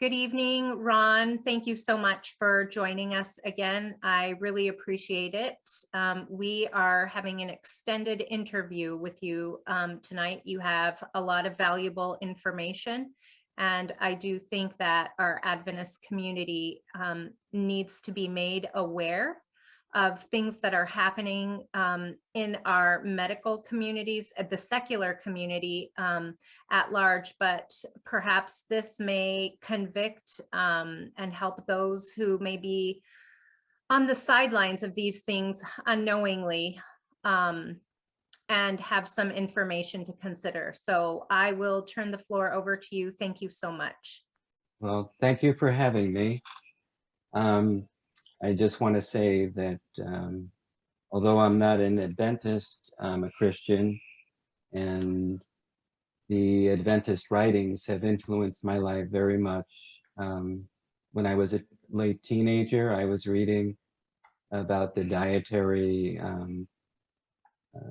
Good evening, Ron. Thank you so much for joining us again. I really appreciate it. We are having an extended interview with you tonight. You have a lot of valuable information, and I do think that our Adventist community needs to be made aware of things that are happening in our medical communities, the secular community at large, but perhaps this may convict and help those who may be on the sidelines of these things unknowingly and have some information to consider. So I will turn the floor over to you. Thank you so much. Well, thank you for having me. I just want to say that although I'm not an Adventist, I'm a Christian, and the Adventist writings have influenced my life very much. When I was a late teenager, I was reading about the dietary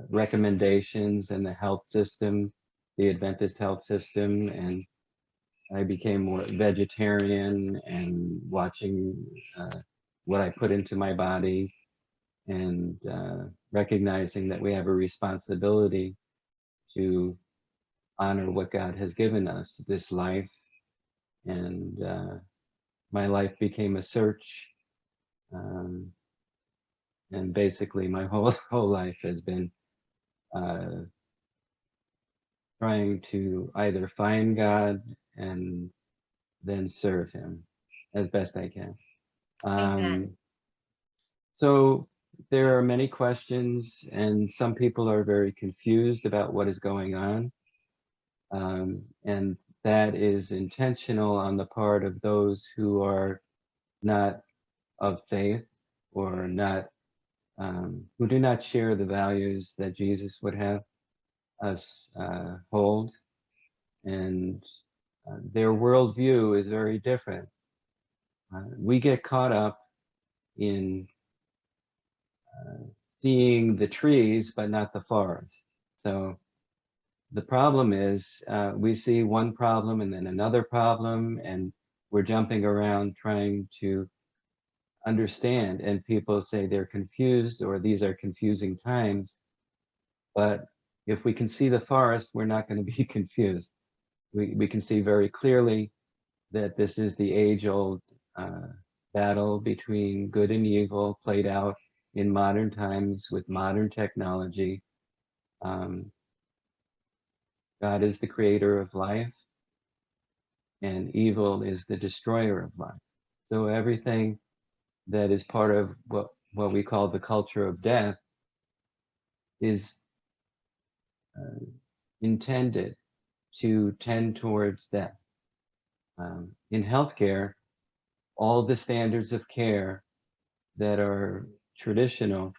recommendations and the health system, the Adventist health system, and I became more vegetarian and watching what I put into my body and recognizing that we have a responsibility to honor what God has given us, this life. And my life became a search. And basically my whole life has been trying to either find God and then serve him as best I can. Amen. So there are many questions, and some people are very confused about what is going on. And that is intentional on the part of those who are not of faith or not, who do not share the values that Jesus would have us hold. And their worldview is very different. We get caught up in seeing the trees, but not the forest. So the problem is we see one problem and then another problem, and we're jumping around trying to understand. And people say they're confused or these are confusing times. But if we can see the forest, we're not going to be confused. We can see very clearly that this is the age-old battle between good and evil played out in modern times with modern technology. God is the creator of life, and evil is the destroyer of life. So everything that is part of what we call the culture of death is intended to tend towards death. In healthcare, all the standards of care that are traditional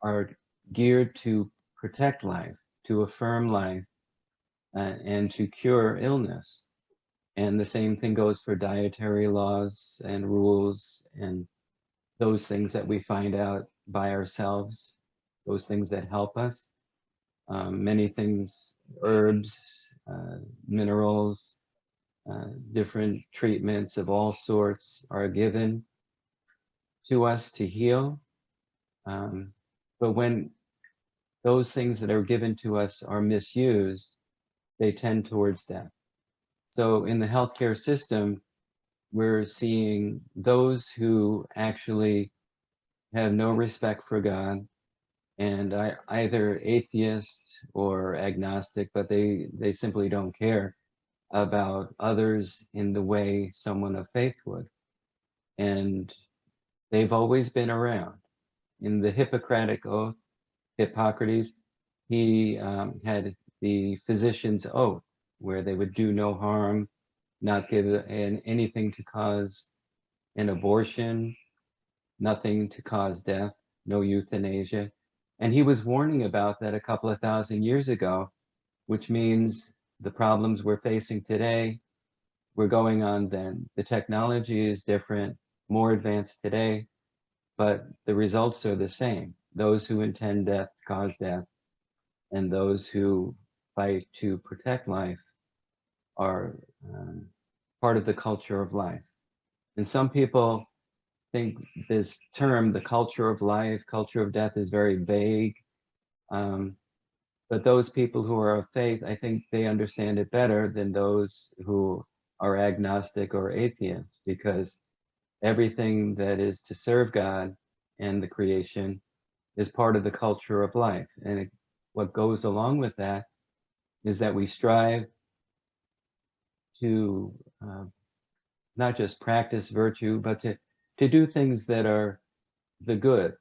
are geared to protect life, to affirm life, and to cure illness. And the same thing goes for dietary laws and rules and those things that we find out by ourselves, those things that help us. Many things, herbs, minerals, different treatments of all sorts are given to us to heal. But when those things that are given to us are misused, they tend towards death. So in the healthcare system, we're seeing those who actually have no respect for God and are either atheist or agnostic, but they simply don't care about others in the way someone of faith would. And they've always been around. In the Hippocratic Oath, Hippocrates, he had the physician's oath, where they would do no harm, not give anything to cause an abortion, nothing to cause death, no euthanasia. And he was warning about that a couple of thousand years ago, which means the problems we're facing today were going on then. The technology is different, more advanced today, but the results are the same. Those who intend death cause death, and those who fight to protect life are part of the culture of life. And some people think this term, the culture of life, culture of death, is very vague. But those people who are of faith, I think they understand it better than those who are agnostic or atheists, because everything that is to serve God and the creation is part of the culture of life. And what goes along with that is that we strive to not just practice virtue, but to do things that are the good,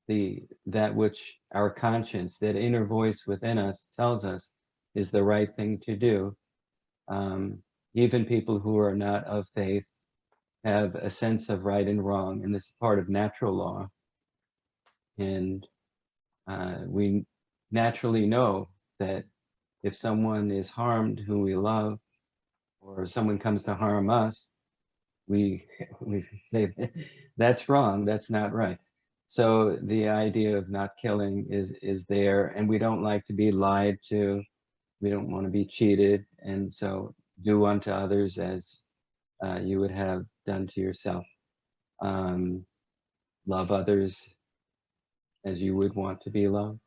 that which our conscience, that inner voice within us tells us is the right thing to do. Even people who are not of faith have a sense of right and wrong, and this is part of natural law. And we naturally know that if someone is harmed who we love, or someone comes to harm us, we say that's wrong, that's not right. So the idea of not killing is there, and we don't like to be lied to. We don't want to be cheated, and so do unto others as you would have done to yourself. Love others as you would want to be loved.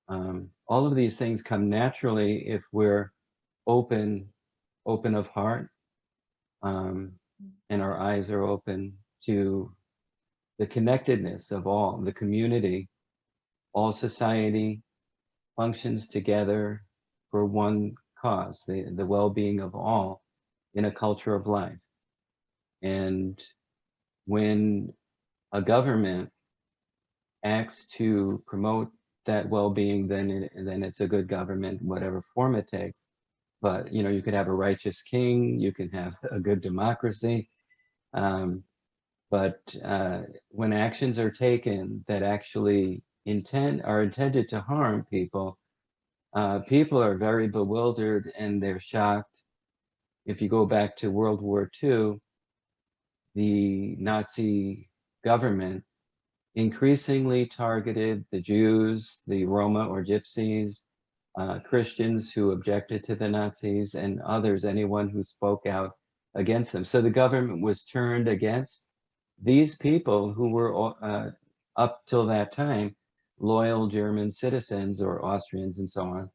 All of these things come naturally if we're open of heart, and our eyes are open to the connectedness of all, the community. All society functions together for one cause, the well-being of all in a culture of life. And when a government acts to promote that well-being, then it's a good government, whatever form it takes. But you could have a righteous king, you can have a good democracy, but when actions are taken that actually are intended to harm people, people are very bewildered and they're shocked. If you go back to World War II, the Nazi government increasingly targeted the Jews, the Roma or Gypsies, Christians who objected to the Nazis, and others, anyone who spoke out against them. So the government was turned against these people who were, up till that time, loyal German citizens or Austrians and so on.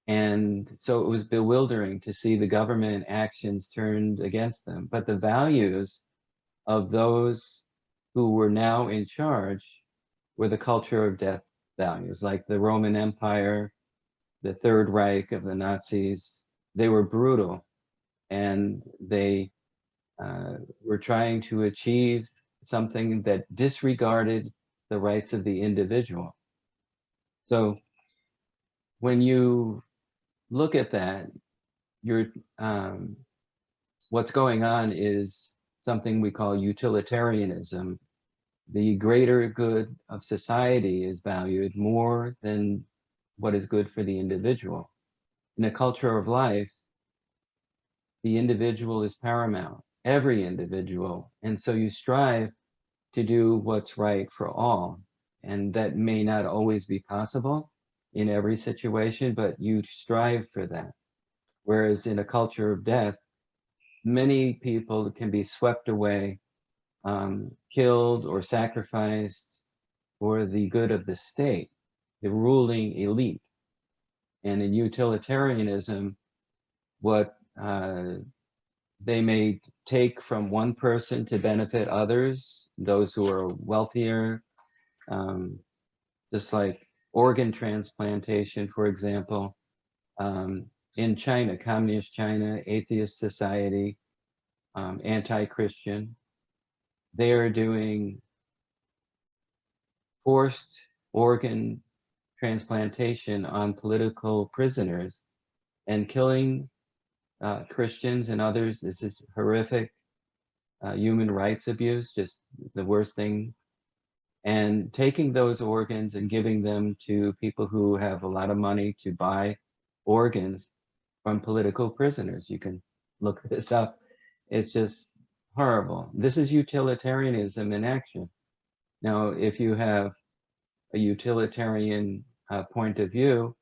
And so it was bewildering to see the government actions turned against them. But the values of those who were now in charge were the culture of death values, like the Roman Empire, the Third Reich of the Nazis. They were brutal, and they were trying to achieve something that disregarded the rights of the individual. So when you look at that, what's going on is something we call utilitarianism. The greater good of society is valued more than what is good for the individual. In a culture of life, the individual is paramount, every individual. And so you strive to do what's right for all. And that may not always be possible in every situation, but you strive for that. Whereas in a culture of death, many people can be swept away, killed or sacrificed for the good of the state, the ruling elite. And in utilitarianism, what they may take from one person to benefit others, those who are wealthier, just like organ transplantation, for example. In China, communist China, atheist society, anti-Christian, they are doing forced organ transplantation on political prisoners and killing Christians and others. This is horrific human rights abuse, just the worst thing. And taking those organs and giving them to people who have a lot of money to buy organs from political prisoners. You can look this up. It's just horrible. This is utilitarianism in action. Now, if you have a utilitarian point of view,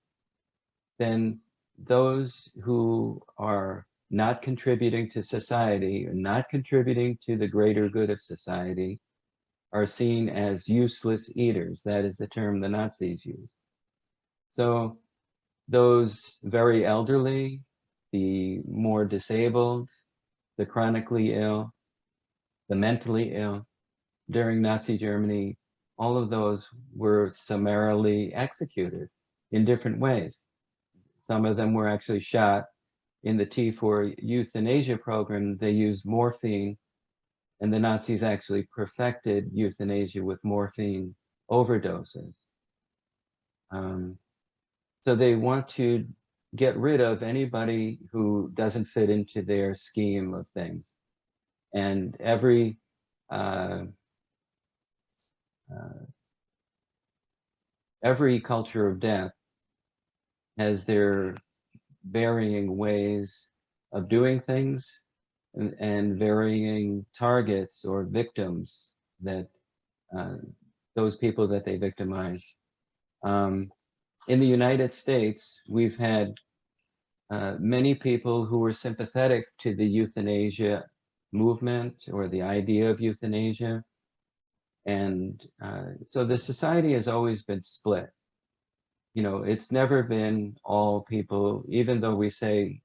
then those who are not contributing to society, not contributing to the greater good of society, are seen as useless eaters. That is the term the Nazis used. So those very elderly, the more disabled, the chronically ill, the mentally ill, during Nazi Germany, all of those were summarily executed in different ways. Some of them were actually shot. In the T4 euthanasia program, they used morphine, and the Nazis actually perfected euthanasia with morphine overdoses. So they want to get rid of anybody who doesn't fit into their scheme of things. And every culture of death has their varying ways of doing things and varying targets or victims that those people that they victimize. In the United States, we've had many people who were sympathetic to the euthanasia movement or the idea of euthanasia. And so the society has always been split. You know, it's never been all people, even though we say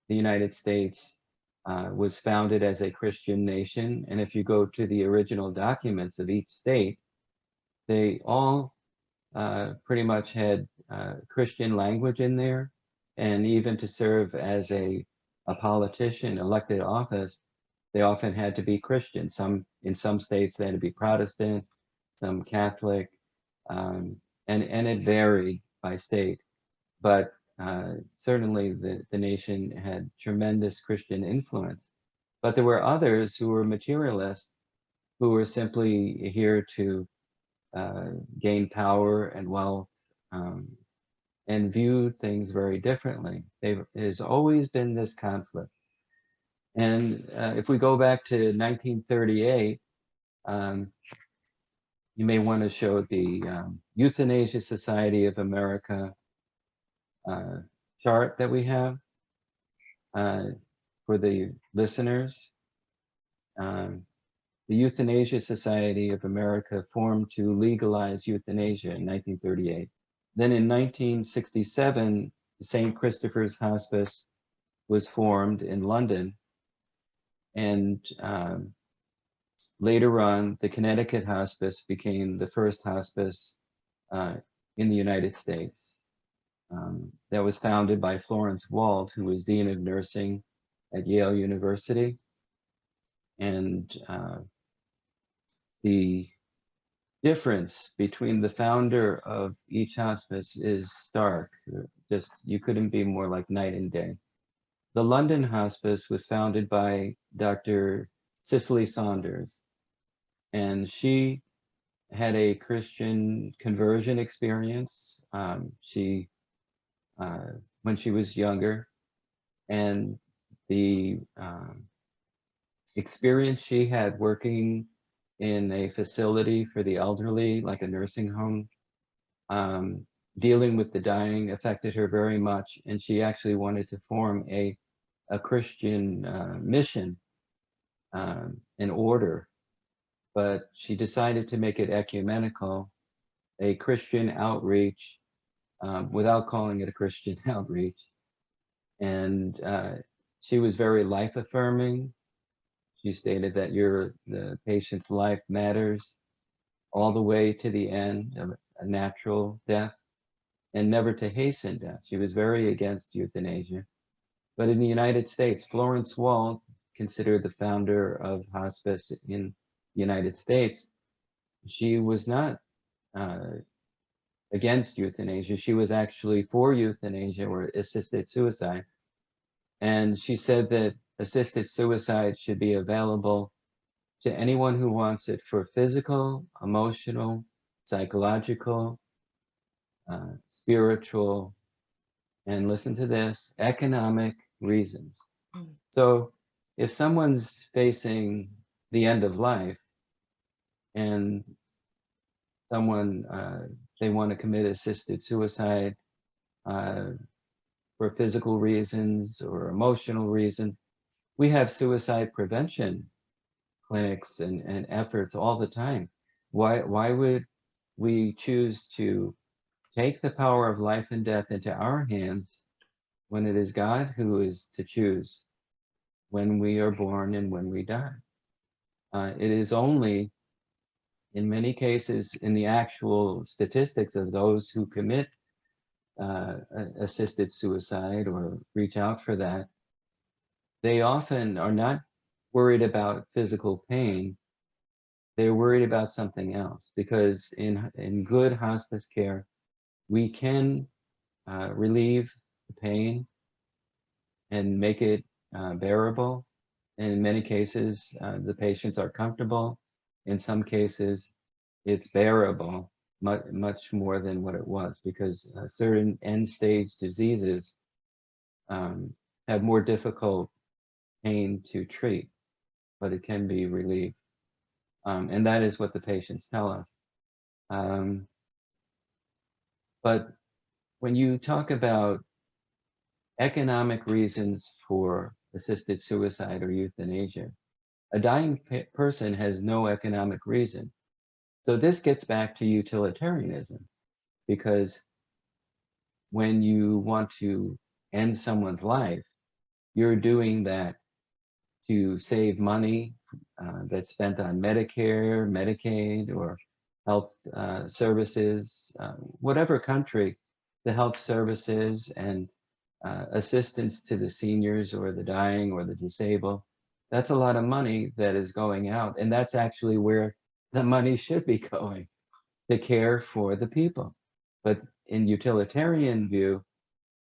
the United States was founded as a Christian nation. And if you go to the original documents of each state, they all pretty much had Christian language in there. And even to serve as a politician, elected office, they often had to be Christian. In some states, they had to be Protestant, some Catholic, and it varied by state. But certainly the nation had tremendous Christian influence. But there were others who were materialists, who were simply here to gain power and wealth, and view things very differently. There's always been this conflict. And if we go back to 1938, you may want to show the Euthanasia Society of America chart that we have for the listeners. The Euthanasia Society of America formed to legalize euthanasia in 1938. Then in 1967, St. Christopher's Hospice was formed in London. And later on, the Connecticut Hospice became the first hospice in the United States. That was founded by Florence Wald, who was Dean of Nursing at Yale University. And the difference between the founder of each hospice is stark. Just, you couldn't be more like night and day. The London Hospice was founded by Dr. Cicely Saunders, and she had a Christian conversion experience when she was younger, and the experience she had working in a facility for the elderly, like a nursing home, dealing with the dying affected her very much, and she actually wanted to form a Christian mission, an order, but she decided to make it ecumenical, a Christian outreach, without calling it a Christian outreach. And she was very life affirming. She stated that the patient's life matters all the way to the end of a natural death, and never to hasten death. She was very against euthanasia. But in the United States, Florence Wald, considered the founder of hospice in the United States, she was not against euthanasia. She was actually for euthanasia or assisted suicide. And she said that assisted suicide should be available to anyone who wants it for physical, emotional, psychological, spiritual, and listen to this, economic reasons. So if someone's facing the end of life and someone, they want to commit assisted suicide, for physical reasons or emotional reasons. We have suicide prevention clinics and efforts all the time. Why would we choose to take the power of life and death into our hands when it is God who is to choose when we are born and when we die? It is only in many cases in the actual statistics of those who commit assisted suicide or reach out for that, they often are not worried about physical pain. They're worried about something else, because in good hospice care, we can relieve the pain and make it bearable. And in many cases, the patients are comfortable. In some cases, it's bearable, much more than what it was, because certain end-stage diseases have more difficult pain to treat, but it can be relieved. And that is what the patients tell us. But when you talk about economic reasons for assisted suicide or euthanasia, a dying person has no economic reason. So this gets back to utilitarianism, because when you want to end someone's life, you're doing that to save money that's spent on Medicare, Medicaid, or health services, whatever country, the health services and assistance to the seniors or the dying or the disabled. That's a lot of money that is going out, and that's actually where the money should be going, to care for the people. But in utilitarian view,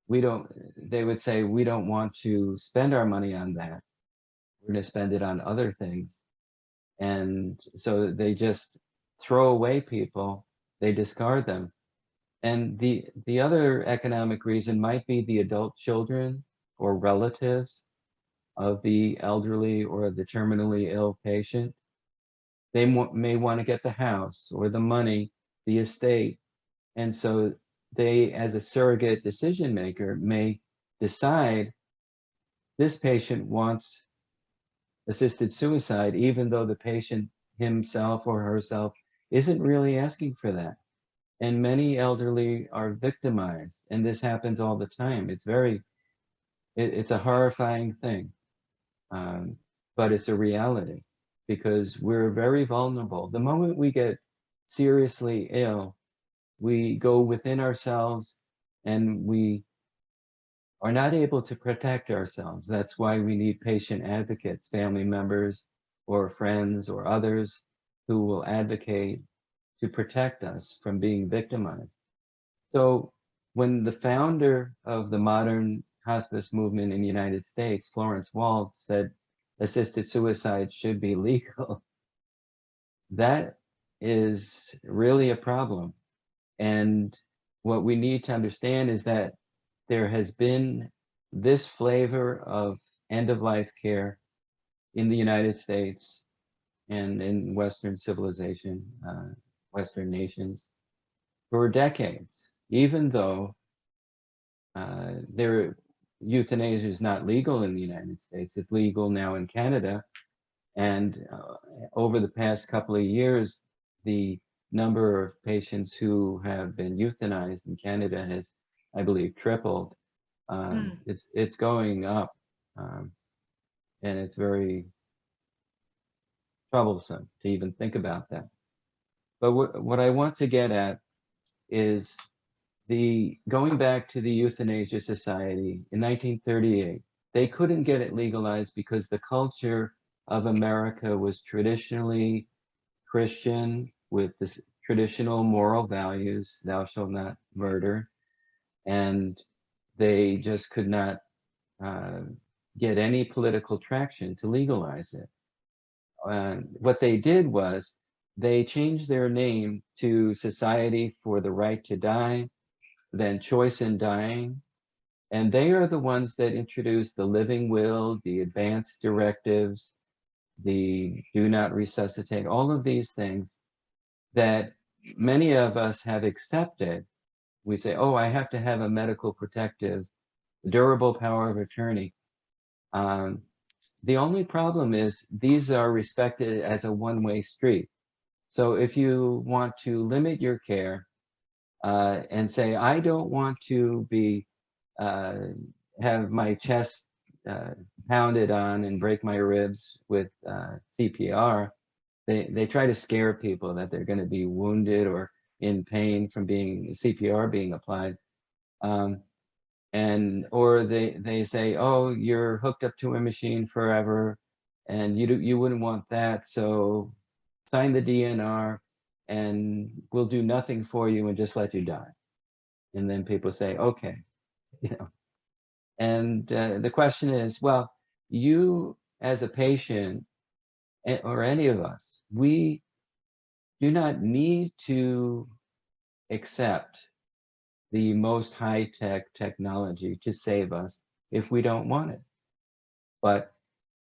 they would say, we don't want to spend our money on that. We're going to spend it on other things. And so they just throw away people, they discard them. And the other economic reason might be the adult children or relatives of the elderly or the terminally ill patient. They may want to get the house or the money, the estate. And so they, as a surrogate decision maker, may decide this patient wants assisted suicide, even though the patient himself or herself isn't really asking for that. And many elderly are victimized, and this happens all the time. It's a horrifying thing, but it's a reality, because we're very vulnerable. The moment we get seriously ill, we go within ourselves and we are not able to protect ourselves. That's why we need patient advocates, family members or friends or others who will advocate to protect us from being victimized. So when the founder of the modern hospice movement in the United States, Florence Wald, said assisted suicide should be legal, that is really a problem. And what we need to understand is that there has been this flavor of end-of-life care in the United States and in Western civilization, Western nations, for decades, even though euthanasia is not legal in the United States. It's legal now in Canada. And over the past couple of years, the number of patients who have been euthanized in Canada has, I believe, tripled. It's going up, and it's very troublesome to even think about that. But what I want to get at is going back to the Euthanasia Society in 1938. They couldn't get it legalized because the culture of America was traditionally Christian, with this traditional moral values, thou shalt not murder, and they just could not get any political traction to legalize it. What they did was they changed their name to Society for the Right to Die, then Choice in Dying, and they are the ones that introduced the living will, the advanced directives, the do not resuscitate, all of these things that many of us have accepted. We say, oh, I have to have a medical protective durable power of attorney. The only problem is these are respected as a one-way street. So if you want to limit your care and say, I don't want to be have my chest pounded on and break my ribs with CPR, they try to scare people that they're going to be wounded or in pain from being CPR being applied. Or they say, oh, you're hooked up to a machine forever and you wouldn't want that, so sign the DNR and we'll do nothing for you and just let you die. And then people say, okay, you know. And the question is, well, you as a patient or any of us, we do not need to accept the most high-tech technology to save us if we don't want it. But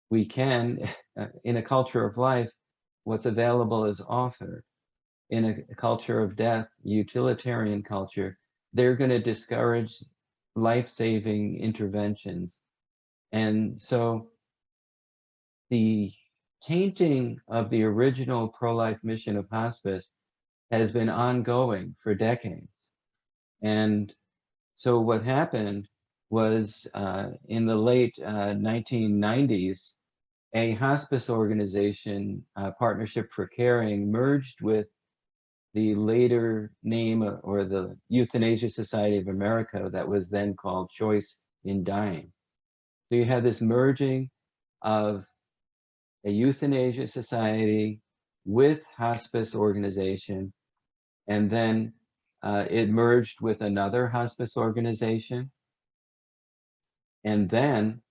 we can, in a culture of life, what's available is offered. In a culture of death, utilitarian culture, they're going to discourage life-saving interventions. And so the tainting of the original pro-life mission of hospice has been ongoing for decades. And so what happened was in the late 1990s, a hospice organization, Partnership for Caring, merged with the later name or the Euthanasia Society of America that was then called Choice in Dying. So you have this merging of a euthanasia society with hospice organization, and then it merged with another hospice organization. And then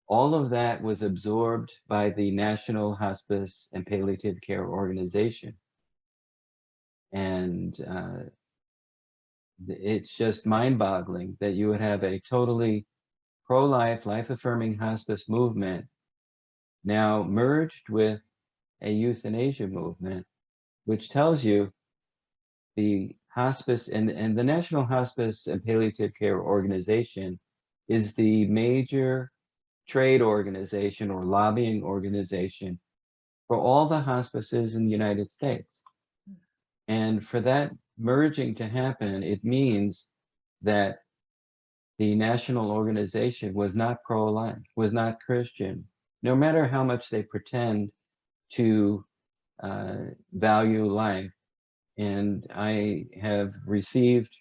all of that was absorbed by the National Hospice and Palliative Care Organization. And it's just mind-boggling that you would have a totally pro-life, life-affirming hospice movement now merged with a euthanasia movement, which tells you the hospice and the National Hospice and Palliative Care Organization is the major trade organization or lobbying organization for all the hospices in the United States. And for that merging to happen, it means that the national organization was not pro-life, was not Christian, no matter how much they pretend to value life. And I have received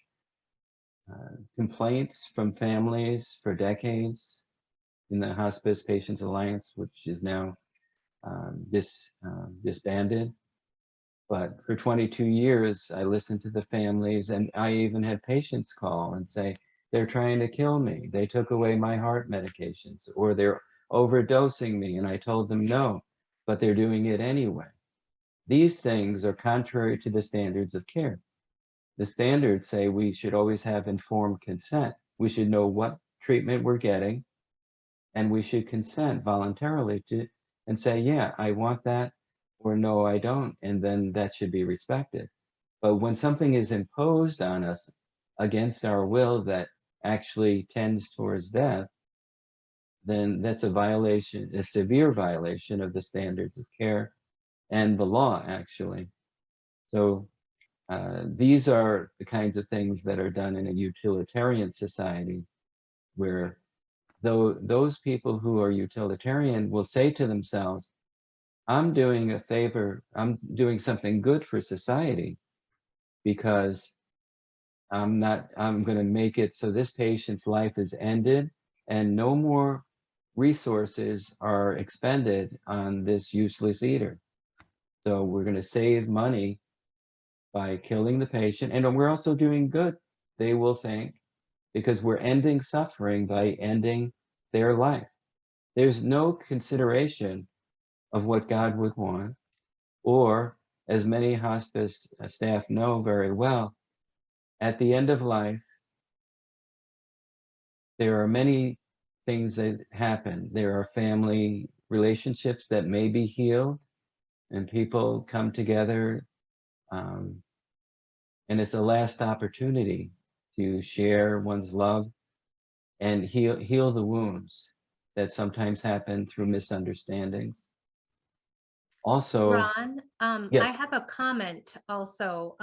complaints from families for decades in the Hospice Patients Alliance, which is now disbanded. But for 22 years, I listened to the families, and I even had patients call and say, they're trying to kill me. They took away my heart medications, or they're overdosing me. And I told them no, but they're doing it anyway. These things are contrary to the standards of care. The standards say we should always have informed consent. We should know what treatment we're getting, and we should consent voluntarily to and say, yeah, I want that, or no, I don't, and then that should be respected. But when something is imposed on us against our will that actually tends towards death, then that's a violation, a severe violation of the standards of care and the law, actually. So these are the kinds of things that are done in a utilitarian society, where those people who are utilitarian will say to themselves, I'm doing a favor, I'm doing something good for society because I'm going to make it so this patient's life is ended and no more resources are expended on this useless eater. So we're going to save money by killing the patient, and we're also doing good, they will think, because we're ending suffering by ending their life. There's no consideration of what God would want, or, as many hospice staff know very well, at the end of life, there are many things that happen. There are family relationships that may be healed, and people come together, and it's a last opportunity to share one's love and heal the wounds that sometimes happen through misunderstandings. Also, Ron, I yes, have a comment also.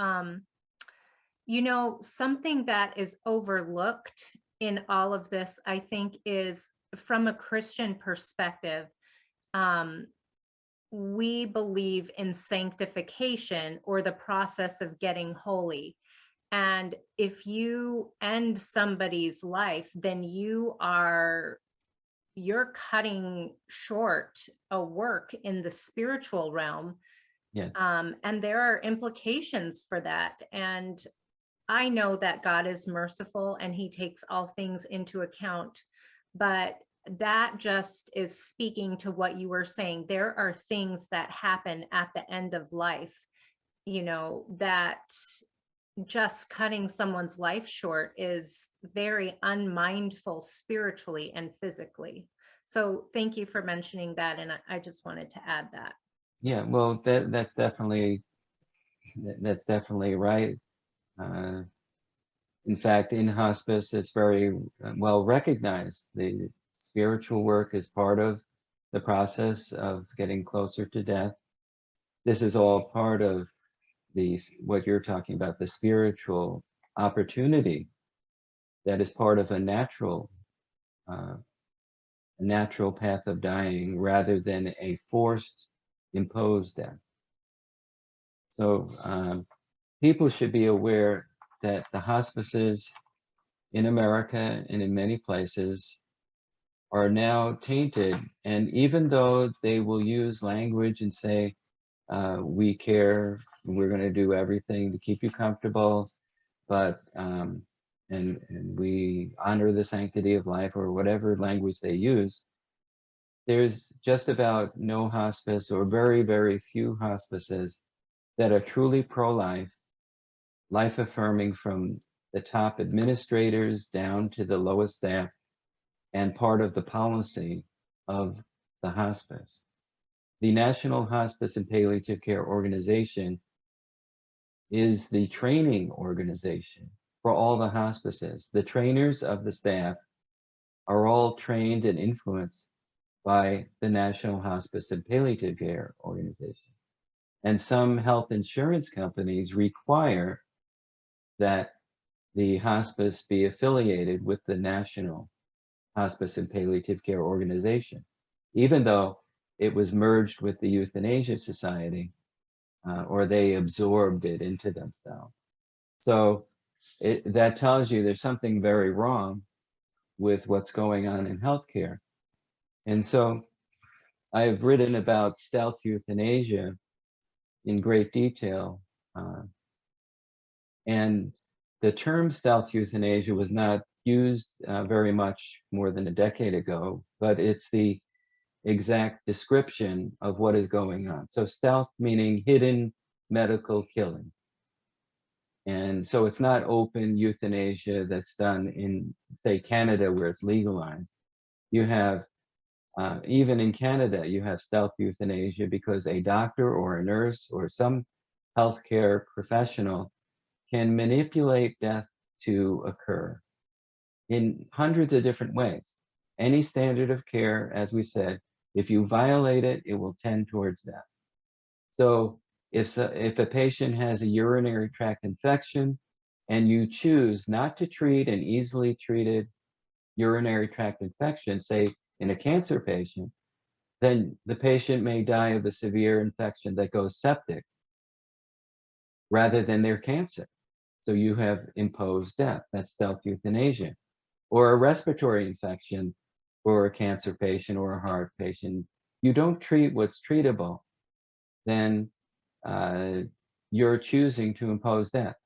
You know, something that is overlooked in all of this, I think, is from a Christian perspective. Um, we believe in sanctification, or the process of getting holy. And if you end somebody's life, then you're cutting short a work in the spiritual realm. yes, And there are implications for that. And I know that God is merciful and he takes all things into account, but that just is speaking to what you were saying. There are things that happen at the end of life, you know, that just cutting someone's life short is very unmindful spiritually and physically. So thank you for mentioning that. And I just wanted to add that. yeah. Well, that's definitely right. Uh, in fact, in hospice, it's very well recognized. The spiritual work is part of the process of getting closer to death. This is all part of what you're talking about, the spiritual opportunity that is part of uh, a natural path of dying rather than a forced, imposed death. So people should be aware that the hospices in America and in many places are now tainted. And even though they will use language and say, we care, we're going to do everything to keep you comfortable, but and we honor the sanctity of life, or whatever language they use, there's just about no hospice, or very, very few hospices, that are truly pro-life, life affirming, from the top administrators down to the lowest staff, and part of the policy of the hospice. The National Hospice and Palliative Care Organization is the training organization for all the hospices. The trainers of the staff are all trained and influenced by the National Hospice and Palliative Care Organization. And some health insurance companies require that the hospice be affiliated with the National Hospice and Palliative Care Organization, even though it was merged with the Euthanasia Society, or they absorbed it into themselves. So that tells you there's something very wrong with what's going on in healthcare. And so I've written about stealth euthanasia in great detail. And the term stealth euthanasia was not used very much more than a decade ago, but it's the exact description of what is going on. So stealth meaning hidden medical killing. And so it's not open euthanasia that's done in, say, Canada, where it's legalized. You have, even in Canada, you have stealth euthanasia because a doctor or a nurse or some healthcare professional can manipulate death to occur in hundreds of different ways. Any standard of care, as we said, if you violate it, it will tend towards death. So if a patient has a urinary tract infection and you choose not to treat an easily treated urinary tract infection, say in a cancer patient, then the patient may die of a severe infection that goes septic rather than their cancer. So you have imposed death. That's stealth euthanasia. Or a respiratory infection for a cancer patient or a heart patient. You don't treat what's treatable, then you're choosing to impose death.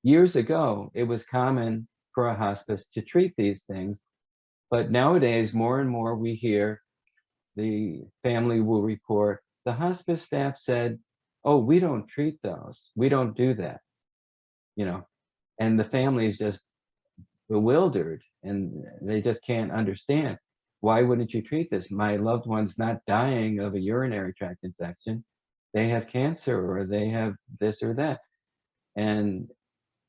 Years ago, it was common for a hospice to treat these things, but nowadays, more and more we hear the family will report, the hospice staff said, oh, we don't treat those. We don't do that, you know, and the family is just bewildered and they just can't understand. Why wouldn't you treat this? My loved one's not dying of a urinary tract infection. They have cancer or they have this or that. And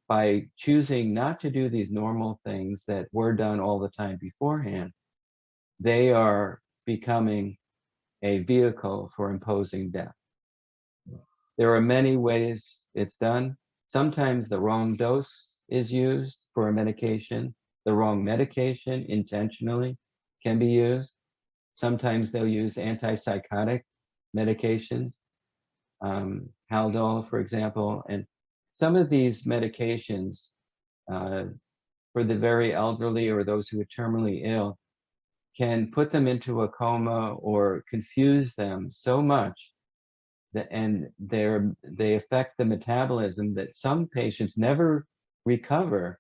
by choosing not to do these normal things that were done all the time beforehand, they are becoming a vehicle for imposing death. There are many ways it's done. Sometimes the wrong dose is used for a medication. The wrong medication intentionally can be used. Sometimes they'll use antipsychotic medications, Haldol, for example. And some of these medications for the very elderly or those who are terminally ill can put them into a coma or confuse them so much that, and they affect the metabolism, that some patients never recover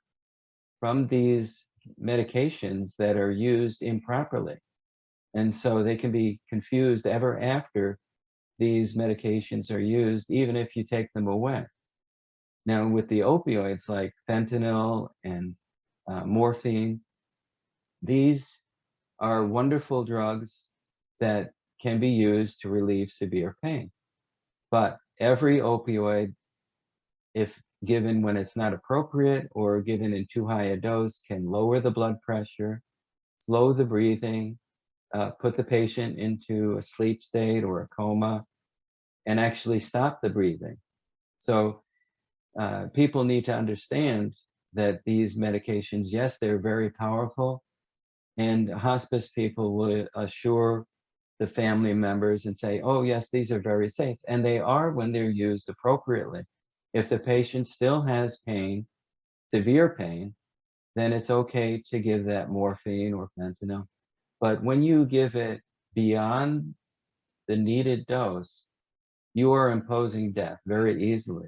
from these medications that are used improperly. And so they can be confused ever after these medications are used, even if you take them away. Now, with the opioids like fentanyl and morphine, these are wonderful drugs that can be used to relieve severe pain. But every opioid, if given when it's not appropriate or given in too high a dose, can lower the blood pressure, slow the breathing, put the patient into a sleep state or a coma, and actually stop the breathing. So people need to understand that these medications, yes, they're very powerful, and hospice people will assure the family members and say, oh yes, these are very safe. And they are when they're used appropriately. If the patient still has pain, severe pain, then it's okay to give that morphine or fentanyl. But when you give it beyond the needed dose, you are imposing death very easily.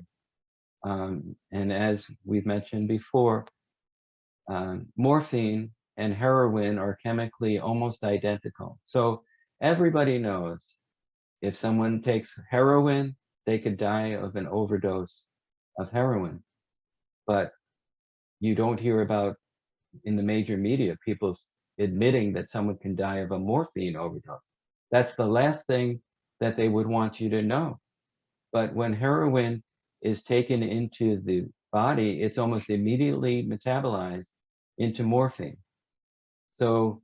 And as we've mentioned before, morphine and heroin are chemically almost identical. So everybody knows if someone takes heroin, they could die of an overdose of heroin. But you don't hear about in the major media people admitting that someone can die of a morphine overdose. That's the last thing that they would want you to know. But when heroin is taken into the body, it's almost immediately metabolized into morphine. So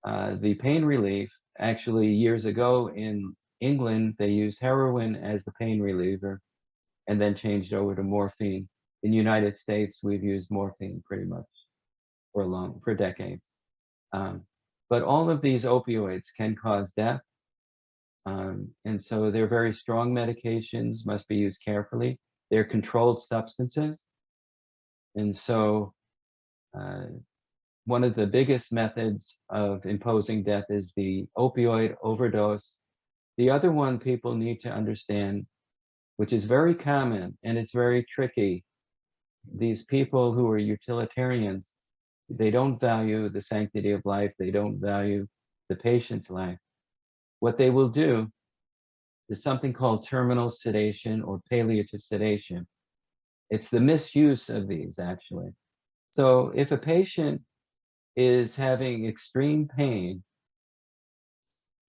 the pain relief, actually years ago in England, they used heroin as the pain reliever and then changed over to morphine. In the United States, we've used morphine pretty much for decades. But all of these opioids can cause death. And so they're very strong medications, must be used carefully. They're controlled substances. And so one of the biggest methods of imposing death is the opioid overdose. The other one people need to understand, which is very common and it's very tricky, these people who are utilitarians, they don't value the sanctity of life. They don't value the patient's life. What they will do is something called terminal sedation or palliative sedation. It's the misuse of these, actually. So if a patient is having extreme pain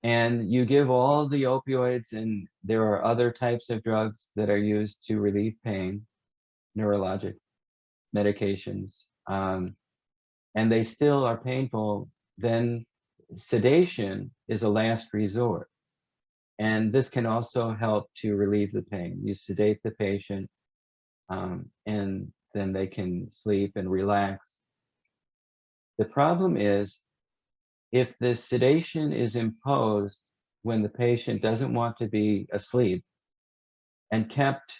and you give all the opioids, and there are other types of drugs that are used to relieve pain, neurologic medications, and they still are painful, then sedation is a last resort. And this can also help to relieve the pain. You sedate the patient, and then they can sleep and relax. The problem is, if the sedation is imposed when the patient doesn't want to be asleep and kept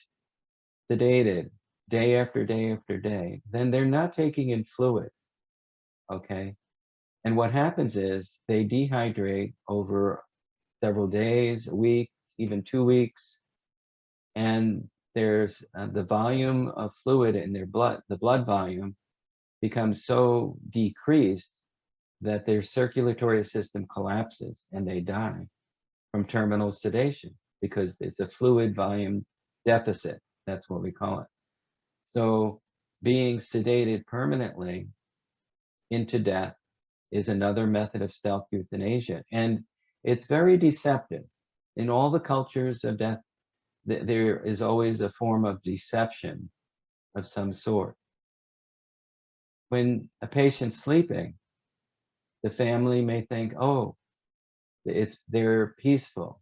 sedated day after day after day, then they're not taking in fluid, okay? And what happens is they dehydrate over several days, a week, even 2 weeks, and there's the volume of fluid in their blood, the blood volume becomes so decreased that their circulatory system collapses and they die from terminal sedation because it's a fluid volume deficit. That's what we call it. So being sedated permanently into death is another method of stealth euthanasia. And it's very deceptive. In all the cultures of death, there is always a form of deception of some sort. When a patient's sleeping, the family may think, oh, they're peaceful.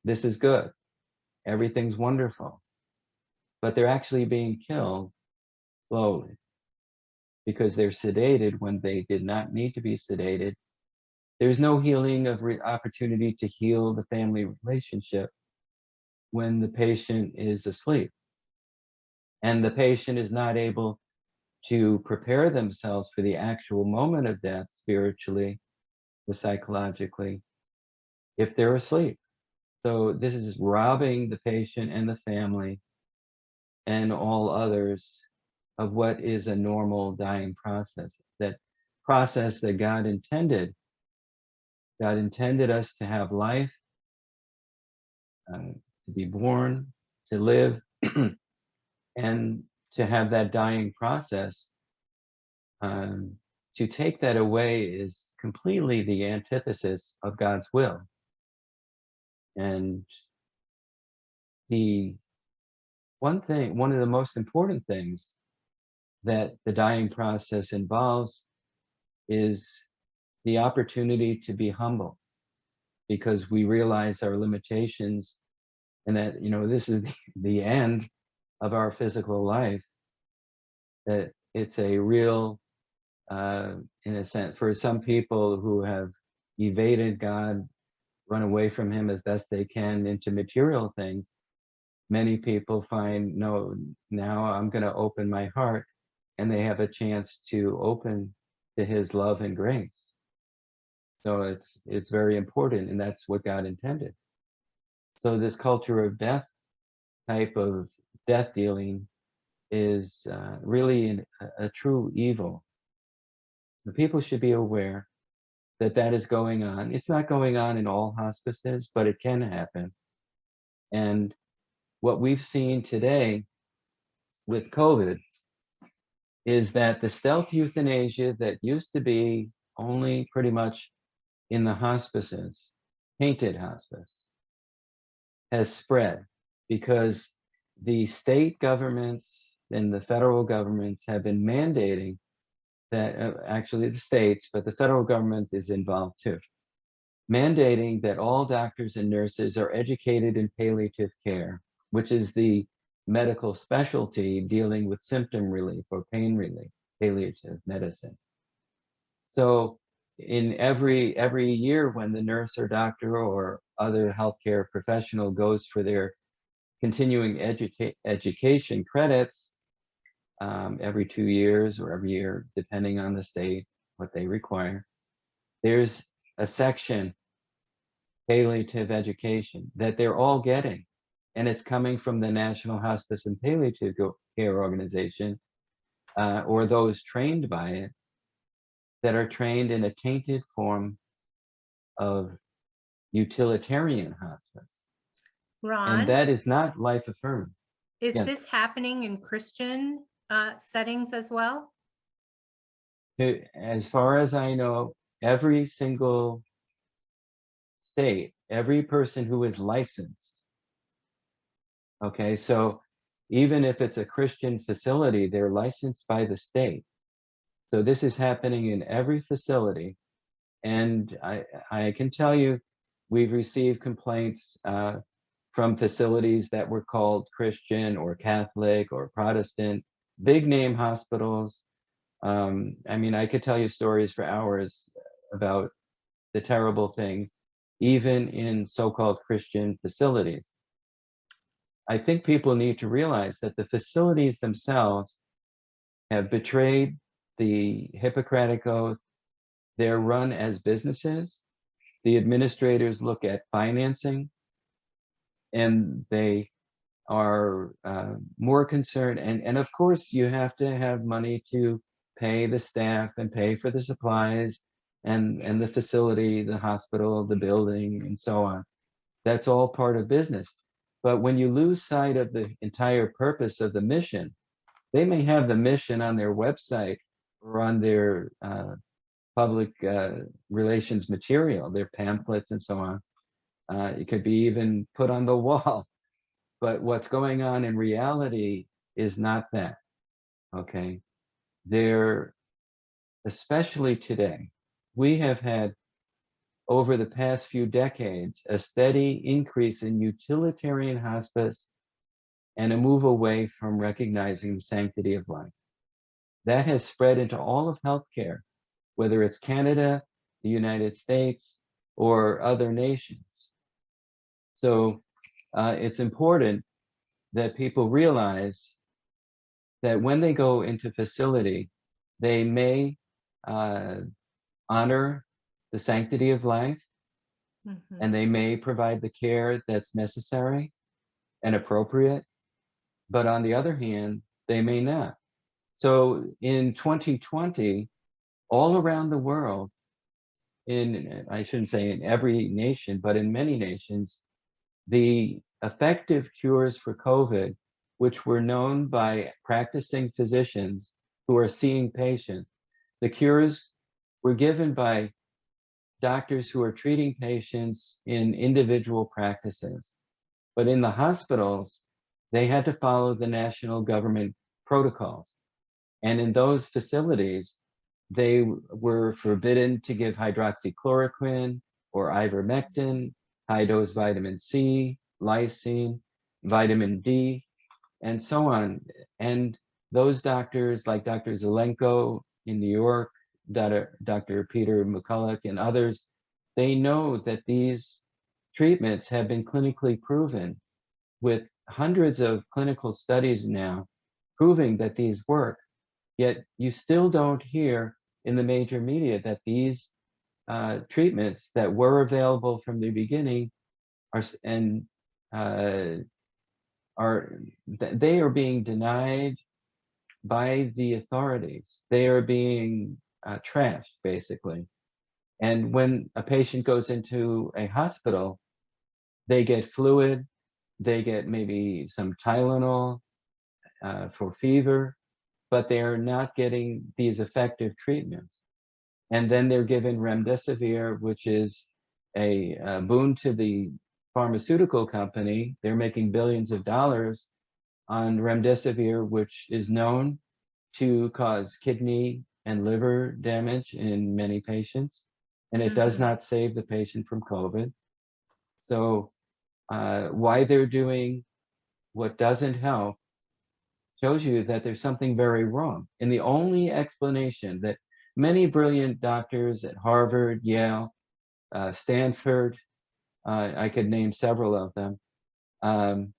This is good. Everything's wonderful. But they're actually being killed slowly because they're sedated when they did not need to be sedated. There's no healing of opportunity to heal the family relationship when the patient is asleep. And the patient is not able to prepare themselves for the actual moment of death spiritually or psychologically if they're asleep. So this is robbing the patient and the family and all others of what is a normal dying process, that process that God intended. God intended us to have life, to be born, to live, and to have that dying process. To take that away is completely the antithesis of God's will. And one of the most important things that the dying process involves is the opportunity to be humble, because we realize our limitations and that, this is the end of our physical life, that it's a real, in a sense, for some people who have evaded God, run away from him as best they can into material things, many people find, no, now I'm going to open my heart, and they have a chance to open to his love and grace. So it's very important, and that's what God intended. So this culture of death, type of death dealing, is really a true evil. The people should be aware that that is going on. It's not going on in all hospices, but it can happen. And what we've seen today with COVID is that the stealth euthanasia that used to be only pretty much in the hospices, painted hospice, has spread because the state governments and the federal governments have been mandating that, actually the states, but the federal government is involved too, mandating that all doctors and nurses are educated in palliative care, which is the medical specialty dealing with symptom relief or pain relief, palliative medicine. So in every year when the nurse or doctor or other healthcare professional goes for their continuing education credits, every 2 years or every year, depending on the state, what they require, there's a section, palliative education, that they're all getting. And it's coming from the National Hospice and Palliative Care Organization, or those trained by it, that are trained in a tainted form of utilitarian hospice. And Ron, that is not life affirming. is Yes. this happening in Christian settings as well? As far as I know, every single state, every person who is licensed, okay, so even if it's a Christian facility, they're licensed by the state. So this is happening in every facility. And I can tell you, we've received complaints from facilities that were called Christian or Catholic or Protestant, big name hospitals. I mean, I could tell you stories for hours about the terrible things, even in so-called Christian facilities. I think people need to realize that the facilities themselves have betrayed the Hippocratic Oath. They're run as businesses. The administrators look at financing, and they are more concerned. And of course, you have to have money to pay the staff and pay for the supplies and the facility, the hospital, the building, and so on. That's all part of business. But when you lose sight of the entire purpose of the mission, they may have the mission on their website or on their public relations material, their pamphlets and so on. It could be even put on the wall. But what's going on in reality is not that. okay, there, especially today, we have had over the past few decades a steady increase in utilitarian hospice and a move away from recognizing the sanctity of life. That has spread into all of healthcare, whether it's Canada, the United States, or other nations. So it's important that people realize that when they go into facility, they may honor the sanctity of life, Mhm. and they may provide the care that's necessary and appropriate. But on the other hand, they may not. So in 2020, all around the world, I shouldn't say in every nation, but in many nations, the effective cures for COVID, which were known by practicing physicians who are seeing patients, the cures were given by doctors who are treating patients in individual practices. But in the hospitals, they had to follow the national government protocols. And in those facilities, they were forbidden to give hydroxychloroquine or ivermectin, high-dose vitamin C, lysine, vitamin D, and so on. And those doctors, like Dr. Zelenko in New York, Dr. Peter McCulloch, and others, they know that these treatments have been clinically proven with hundreds of clinical studies now proving that these work. Yet you still don't hear in the major media that these treatments that were available from the beginning are uh, they are being denied by the authorities. They are being trashed, basically. And when a patient goes into a hospital, they get fluid, they get maybe some Tylenol for fever, but they are not getting these effective treatments. And then they're given remdesivir, which is a boon to the pharmaceutical company. They're making billions of dollars on remdesivir, which is known to cause kidney and liver damage in many patients, and it does Mhm. not save the patient from COVID. So why they're doing what doesn't help shows you that there's something very wrong. And the only explanation that many brilliant doctors at Harvard, Yale, Stanford, I could name several of them, um,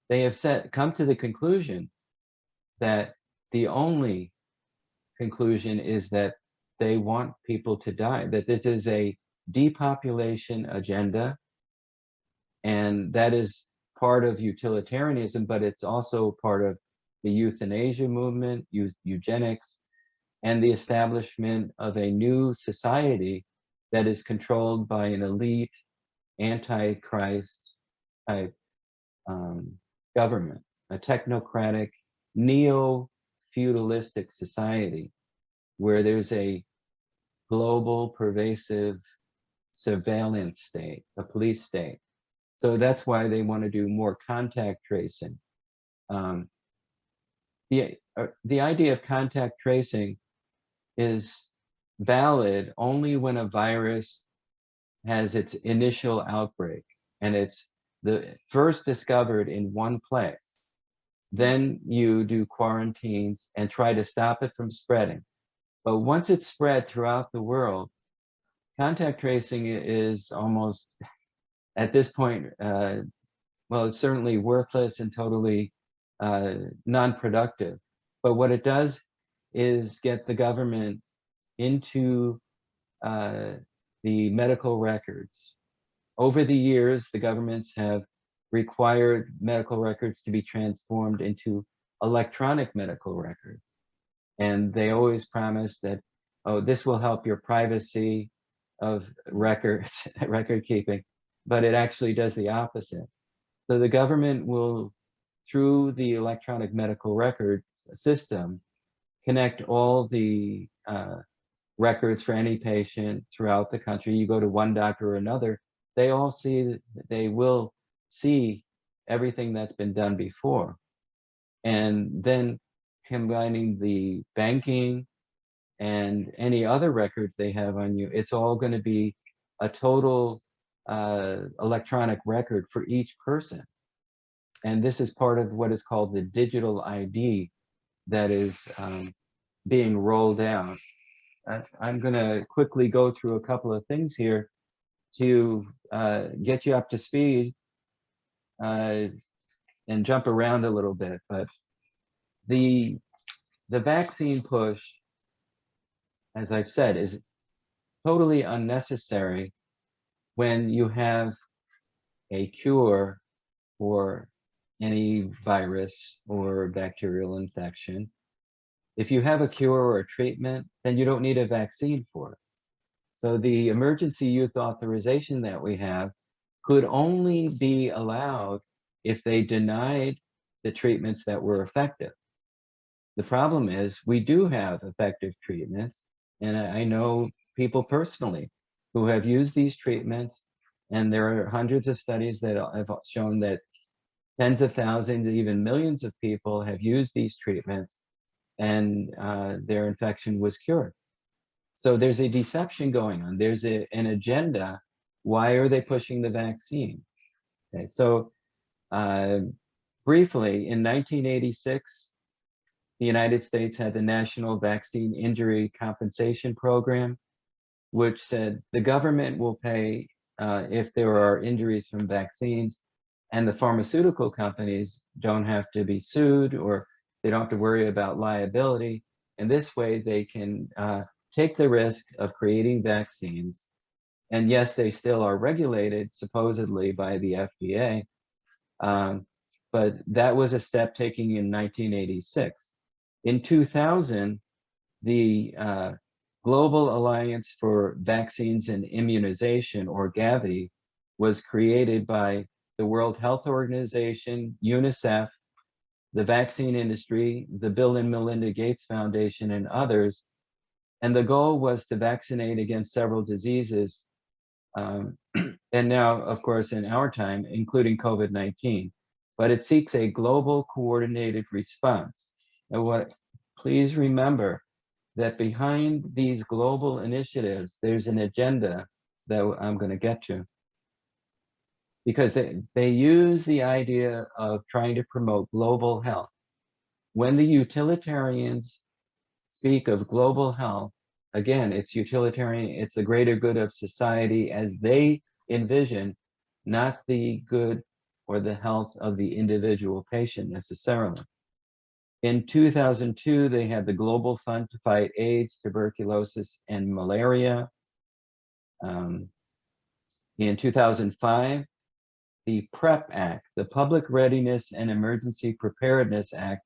they have come to the conclusion that the only conclusion is that they want people to die, that this is a depopulation agenda, and that is part of utilitarianism, but it's also part of the euthanasia movement, eugenics, and the establishment of a new society that is controlled by an elite, anti-Christ type government, a technocratic, neo-feudalistic society where there's a global, pervasive surveillance state, a police state. So that's why they want to do more contact tracing. Um, the idea of contact tracing is valid only when a virus has its initial outbreak and it's the first discovered in one place. Then you do quarantines and try to stop it from spreading. But once it's spread throughout the world, contact tracing is almost, at this point, well, it's certainly worthless and totally non-productive. But what it does is get the government into uh, the medical records. Over the years, the governments have required medical records to be transformed into electronic medical records. And they always promise that, oh, this will help your privacy of records, record keeping, but it actually does the opposite. So the government will, through the electronic medical record system, connect all the records for any patient throughout the country. You go to one doctor or another, they all see, they will see everything that's been done before. And then combining the banking and any other records they have on you, it's all going to be a total electronic record for each person. And this is part of what is called the digital ID that is being rolled out. I'm going to quickly go through a couple of things here to get you up to speed and jump around a little bit. But the vaccine push, as I've said, is totally unnecessary when you have a cure for any virus or bacterial infection. If you have a cure or a treatment, then you don't need a vaccine for it. So the emergency use authorization that we have could only be allowed if they denied the treatments that were effective. The problem is we do have effective treatments, and I know people personally who have used these treatments, and there are hundreds of studies that have shown that tens of thousands, even millions of people have used these treatments, and their infection was cured. So there's a deception going on. There's an agenda. Why are they pushing the vaccine? Okay, so briefly, in 1986, the United States had the National Vaccine Injury Compensation Program, which said the government will pay if there are injuries from vaccines, and the pharmaceutical companies don't have to be sued, or they don't have to worry about liability. And this way they can take the risk of creating vaccines. And yes, they still are regulated supposedly by the FDA, but that was a step taken in 1986. In 2000, the Global Alliance for Vaccines and Immunization, or Gavi, was created by the World Health Organization, UNICEF, the vaccine industry, the Bill and Melinda Gates Foundation, and others. And the goal was to vaccinate against several diseases. And now, of course, in our time, including COVID-19, but it seeks a global coordinated response. And please remember that behind these global initiatives, there's an agenda that I'm going to get to. Because they use the idea of trying to promote global health. When the utilitarians speak of global health, again, it's utilitarian, it's the greater good of society as they envision, not the good or the health of the individual patient necessarily. In 2002, they had the Global Fund to Fight AIDS, Tuberculosis, and Malaria. In 2005, the PrEP Act, the Public Readiness and Emergency Preparedness Act,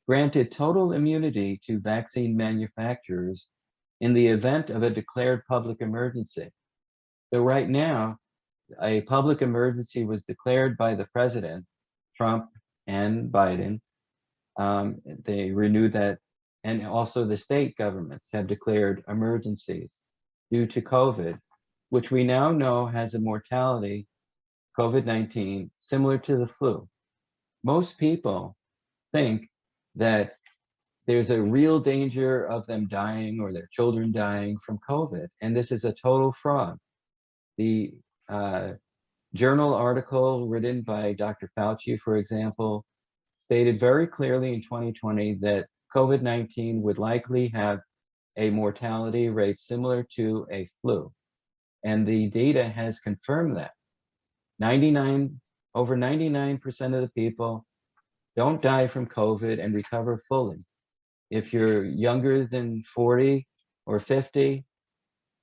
granted total immunity to vaccine manufacturers in the event of a declared public emergency. So right now, a public emergency was declared by the president, Trump and Biden. They renewed that, and also the state governments have declared emergencies due to COVID, which we now know has a mortality, COVID-19, similar to the flu. Most people think that there's a real danger of them dying or their children dying from COVID, and this is a total fraud. The journal article written by Dr. Fauci, for example, stated very clearly in 2020 that COVID-19 would likely have a mortality rate similar to a flu. And the data has confirmed that. Over 99% of the people don't die from COVID and recover fully. If you're younger than 40 or 50,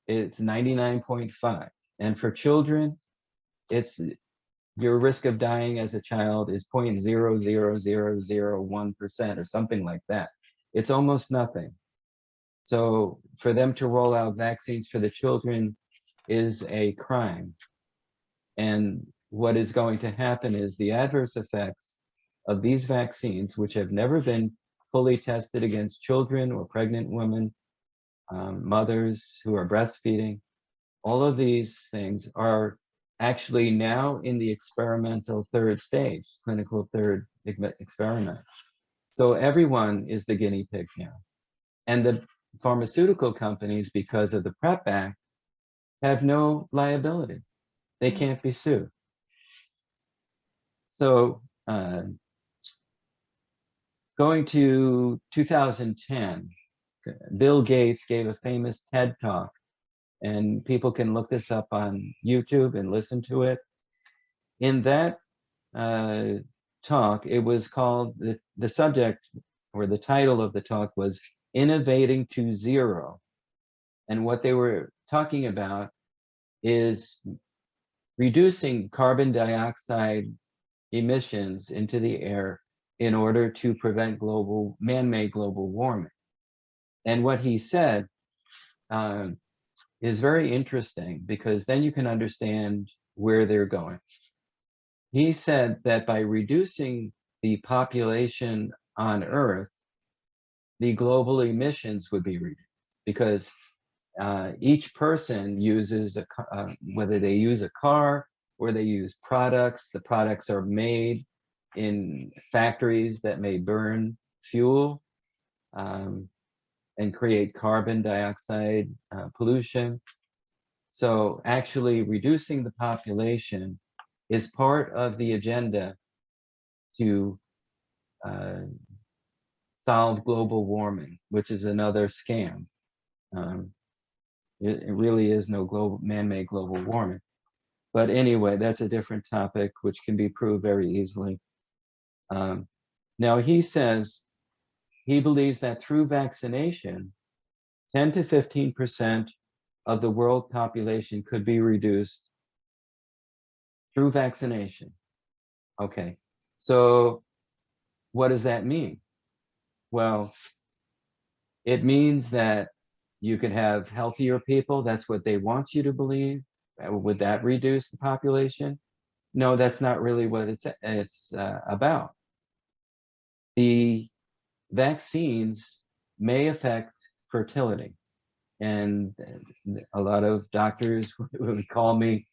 it's 99.5. And for children, your risk of dying as a child is 0.00001% or something like that. It's almost nothing. So for them to roll out vaccines for the children is a crime. And what is going to happen is the adverse effects of these vaccines, which have never been fully tested against children or pregnant women, mothers who are breastfeeding, all of these things are actually now in the experimental third stage, clinical third experiment. So everyone is the guinea pig now. And the pharmaceutical companies, because of the PrEP Act, have no liability. They can't be sued. So going to 2010, Bill Gates gave a famous TED Talk, and people can look this up on YouTube and listen to it. In that talk, it was called, the subject or the title of the talk was Innovating to Zero. And what they were talking about is reducing carbon dioxide emissions into the air in order to prevent man-made global warming. And what he said is very interesting, because then you can understand where they're going. He said that by reducing the population on Earth, the global emissions would be reduced, because each person uses whether they use a car or they use products, the products are made in factories that may burn fuel and create carbon dioxide pollution. So actually reducing the population is part of the agenda to solve global warming, which is another scam. It really is no man-made global warming. But anyway, that's a different topic, which can be proved very easily. Now he says he believes that through vaccination, 10 to 15% of the world population could be reduced through vaccination. Okay, so what does that mean? Well, it means that you could have healthier people. That's what they want you to believe. Would that reduce the population? No, that's not really what it's about. The vaccines may affect fertility. And a lot of doctors would call me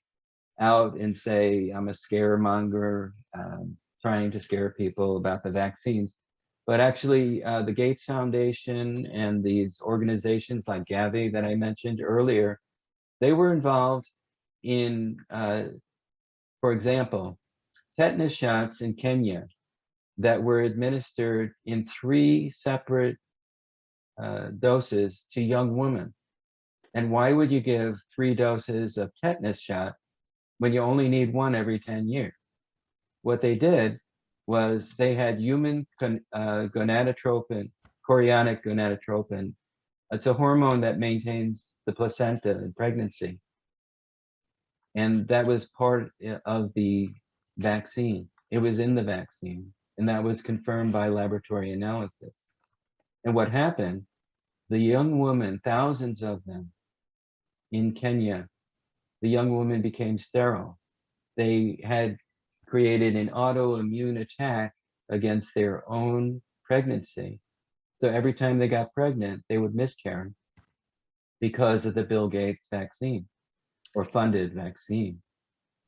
out and say I'm a scaremonger, trying to scare people about the vaccines. But actually, the Gates Foundation and these organizations like Gavi that I mentioned earlier, they were involved in, for example, tetanus shots in Kenya that were administered in 3 separate doses to young women. And why would you give 3 doses of tetanus shot when you only need 1 every 10 years? What they did was they had human gonadotropin, chorionic gonadotropin. It's a hormone that maintains the placenta in pregnancy. And that was part of the vaccine. It was in the vaccine, and that was confirmed by laboratory analysis. And what happened, the young woman, thousands of them in Kenya, the young woman became sterile. They had created an autoimmune attack against their own pregnancy. So every time they got pregnant, they would miscarry because of the Bill Gates vaccine or funded vaccine.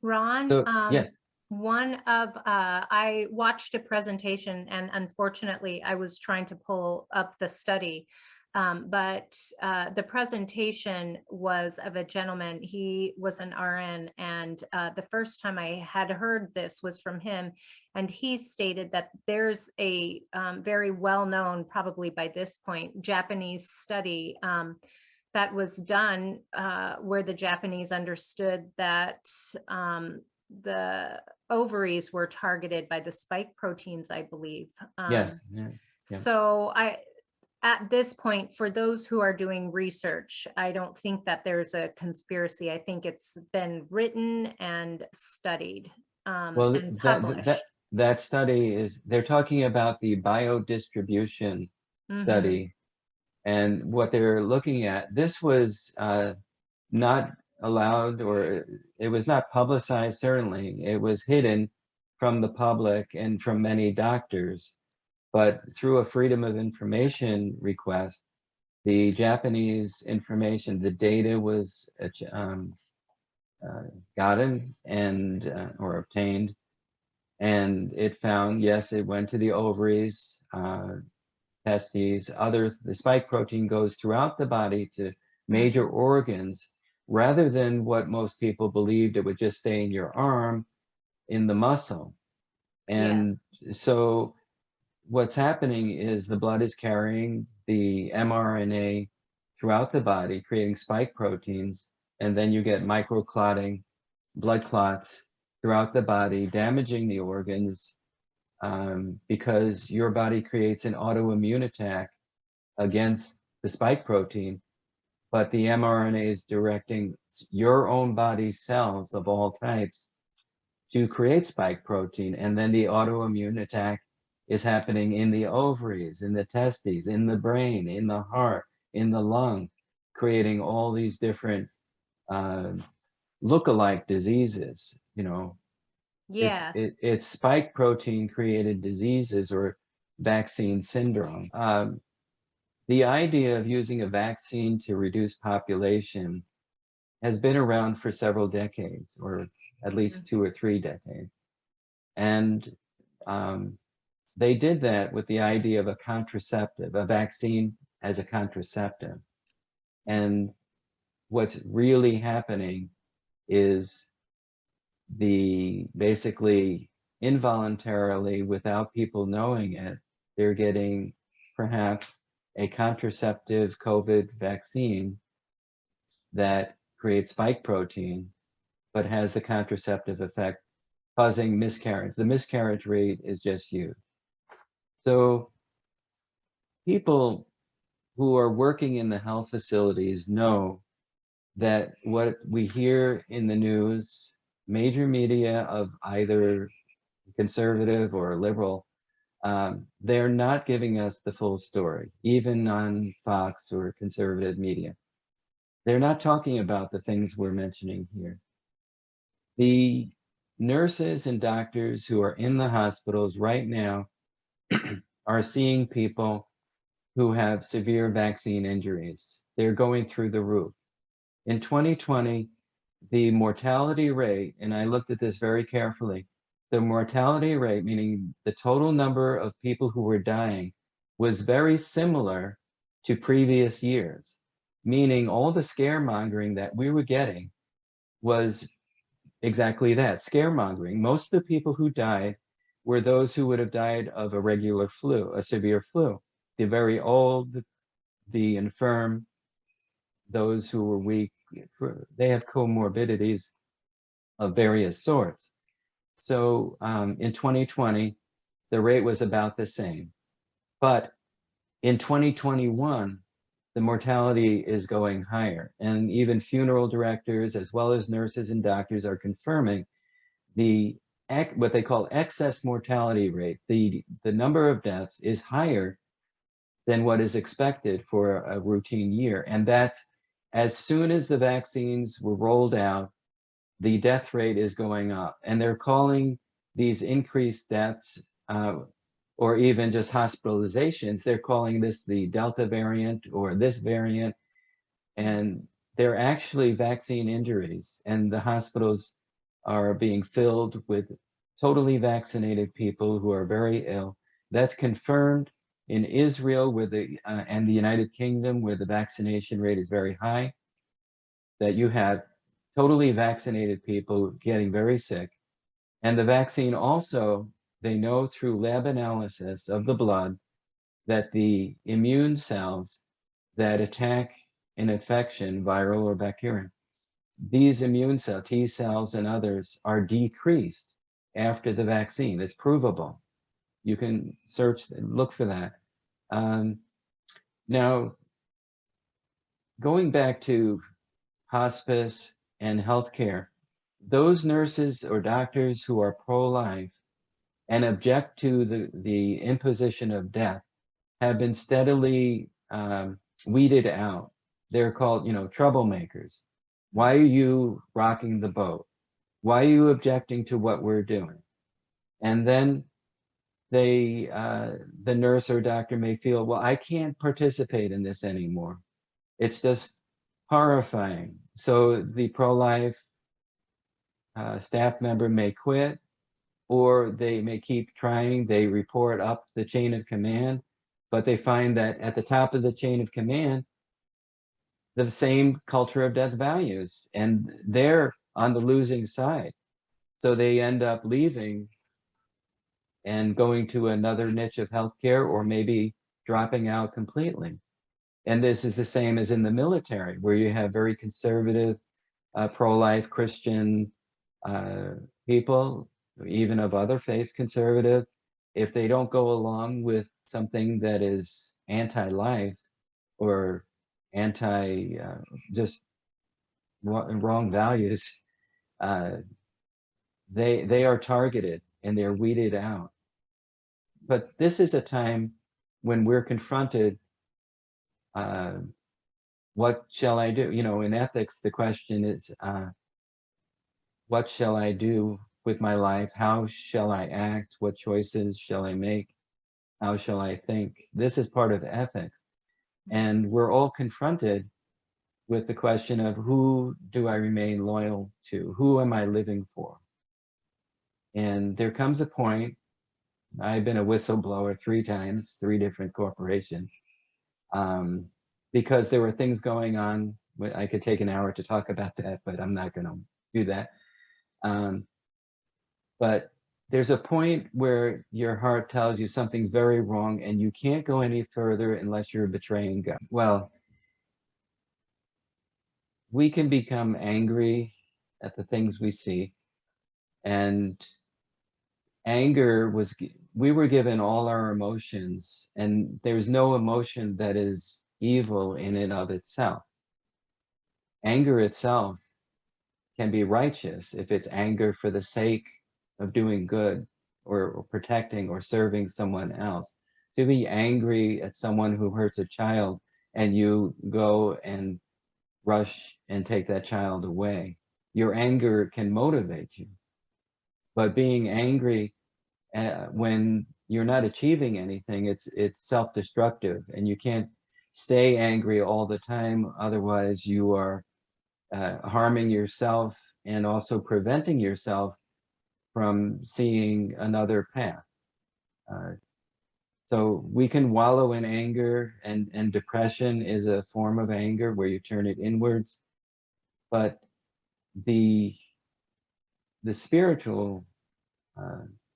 Ron, So yes. I watched a presentation, and unfortunately I was trying to pull up the study, but the presentation was of a gentleman. He was an RN, and the first time I had heard this was from him, and he stated that there's a very well-known, probably by this point, Japanese study that was done where the Japanese understood that the ovaries were targeted by the spike proteins, I believe. Yes. Yeah. So at this point, for those who are doing research, I don't think that there's a conspiracy. I think it's been written and studied Well, and published. that study is, they're talking about the biodistribution study. And what they're looking at, this was not allowed, or it was not publicized, certainly. It was hidden from the public and from many doctors. But through a Freedom of Information request, the Japanese information, the data was gotten and or obtained. And it found, yes, it went to the ovaries, testes, the spike protein goes throughout the body to major organs, rather than what most people believed it would just stay in your arm, in the muscle. Yeah. And so what's happening is the blood is carrying the mRNA throughout the body, creating spike proteins, and then you get microclotting, blood clots throughout the body, damaging the organs, because your body creates an autoimmune attack against the spike protein, but the mRNA is directing your own body cells of all types to create spike protein, and then the autoimmune attack is happening in the ovaries, in the testes, in the brain, in the heart, in the lungs, creating all these different look-alike diseases. Yes. It's spike protein created diseases, or vaccine syndrome. The idea of using a vaccine to reduce population has been around for several decades, or at least 2 or 3 decades. And they did that with the idea of a contraceptive, a vaccine as a contraceptive. And what's really happening is basically involuntarily, without people knowing it, they're getting perhaps a contraceptive COVID vaccine that creates spike protein, but has the contraceptive effect, causing miscarriage. The miscarriage rate is just huge. So people who are working in the health facilities know that what we hear in the news, major media of either conservative or liberal, they're not giving us the full story, even on Fox or conservative media. They're not talking about the things we're mentioning here. The nurses and doctors who are in the hospitals right now are seeing people who have severe vaccine injuries. They're going through the roof. In 2020, the mortality rate, and I looked at this very carefully, the mortality rate, meaning the total number of people who were dying, was very similar to previous years, meaning all the scaremongering that we were getting was exactly that, scaremongering. Most of the people who died were those who would have died of a regular flu, a severe flu. The very old, the infirm, those who were weak, they have comorbidities of various sorts. So in 2020, the rate was about the same. But in 2021, the mortality is going higher. And even funeral directors, as well as nurses and doctors, are confirming what they call excess mortality rate. The number of deaths is higher than what is expected for a routine year. And that's as soon as the vaccines were rolled out, the death rate is going up. And they're calling these increased deaths, or even just hospitalizations, they're calling this the Delta variant or this variant. And they're actually vaccine injuries. And the hospitals are being filled with totally vaccinated people who are very ill. That's confirmed in Israel and the United Kingdom, where the vaccination rate is very high, that you have totally vaccinated people getting very sick. And the vaccine also, they know through lab analysis of the blood that the immune cells that attack an infection, viral or bacterial, these immune cells, T cells and others, are decreased after the vaccine. It's provable. You can search and look for that. Now, going back to hospice and healthcare, those nurses or doctors who are pro-life and object to the imposition of death have been steadily weeded out. They're called, troublemakers. Why are you rocking the boat? Why are you objecting to what we're doing? And then the nurse or doctor may feel, well, I can't participate in this anymore. It's just horrifying. So the pro-life staff member may quit, or they may keep trying. They report up the chain of command, but they find that at the top of the chain of command, the same culture of death values, and they're on the losing side. So they end up leaving and going to another niche of healthcare, or maybe dropping out completely. And this is the same as in the military, where you have very conservative, pro-life Christian people, even of other faiths, conservative. If they don't go along with something that is anti-life or anti just wrong values, they are targeted and they're weeded out. But this is a time when we're confronted, what shall I do? You know, in ethics, the question is, what shall I do with my life? How shall I act? What choices shall I make? How shall I think? This is part of ethics. And we're all confronted with the question of, who do I remain loyal to? Who am I living for? And there comes a point, I've been a whistleblower 3 times, 3 different corporations, because there were things going on. I could take an hour to talk about that, but I'm not going to do that. But there's a point where your heart tells you something's very wrong and you can't go any further unless you're betraying God. Well, we can become angry at the things we see, and anger was, we were given all our emotions, and there's no emotion that is evil in and of itself. Anger itself can be righteous if it's anger for the sake of doing good, or protecting or serving someone else. To be angry at someone who hurts a child and you go and rush and take that child away, your anger can motivate you. But being angry when you're not achieving anything, it's self-destructive, and you can't stay angry all the time. Otherwise, you are harming yourself and also preventing yourself from seeing another path. So we can wallow in anger, and depression is a form of anger where you turn it inwards. But the spiritual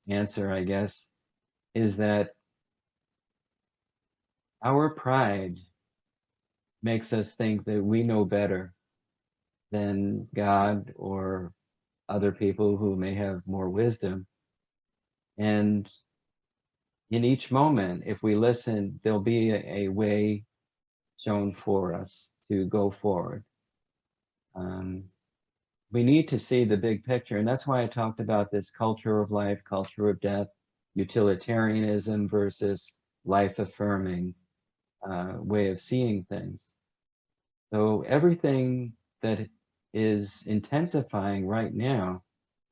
answer, I guess, is that our pride makes us think that we know better than God or other people who may have more wisdom. And in each moment, if we listen, there'll be a way shown for us to go forward. We need to see the big picture, and that's why I talked about this culture of life, culture of death, utilitarianism versus life-affirming way of seeing things. So everything that is intensifying right now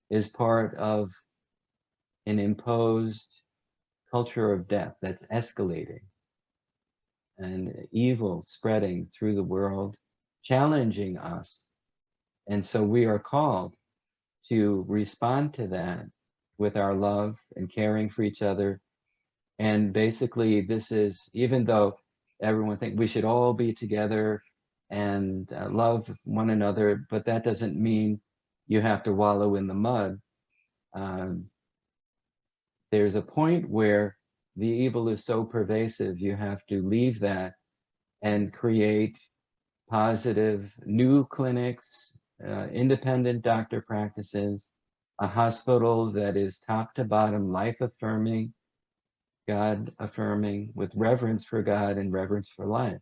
is part of an imposed culture of death that's escalating, and evil spreading through the world, challenging us. And so we are called to respond to that with our love and caring for each other. And basically, this is, even though everyone thinks we should all be together and love one another, but that doesn't mean you have to wallow in the mud. There's a point where the evil is so pervasive, you have to leave that and create positive new clinics, independent doctor practices, a hospital that is top to bottom life-affirming, God-affirming, with reverence for God and reverence for life.